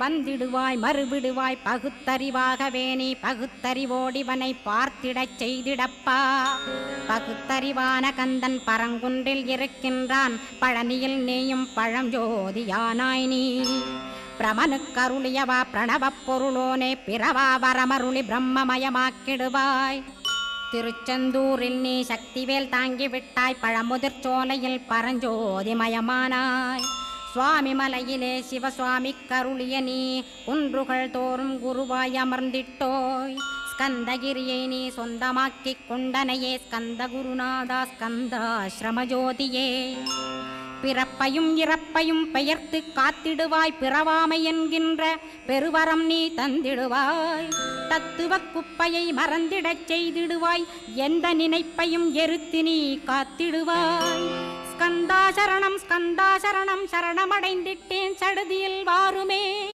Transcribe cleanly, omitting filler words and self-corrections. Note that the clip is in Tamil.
வந்திடுவாய் மறுவிடுவாய் பகுத்தறிவாகவே நீ பகுத்தறிவோடிவனை பார்த்திடச் செய்திடப்பா. பகுத்தறிவான கந்தன் பரங்குன்றில் இருக்கின்றான், பழனியில் நீயும் பழஞ்சோதியானாய் நீ. பிரமனுக்கருளியவா பிரணவப் பொருளோனே பிறவா வரமருளி பிரம்மமயமாக்கிடுவாய். திருச்செந்தூரில் நீ சக்திவேல் தாங்கிவிட்டாய், பழமுதிர் சோலையில் பரஞ்சோதிமயமானாய். சுவாமி மலையிலே சிவசுவாமி கருளிய நீ குன்றுகள் தோறும் குருவாய் அமர்ந்திட்டோய். ஸ்கந்தகிரியை நீ சொந்தமாக்கிக் கொண்டனையே ஸ்கந்த குருநாதா ஸ்கந்தாஸ்ரமஜோதியே. பிறப்பையும் இறப்பையும் பெயர்த்து காத்திடுவாய், பிறவாமை என்கின்ற பெருவரம் நீ தந்திடுவாய். தத்துவ குப்பையை மறந்திடச் செய்திடுவாய், எந்த நினைப்பையும் எரித்து நீ காத்திடுவாய். ஸ்கந்தா சரணம் ஸ்கந்தா சரணம், சரணமடைந்திட்டேன் சடுதியில் வாருமே.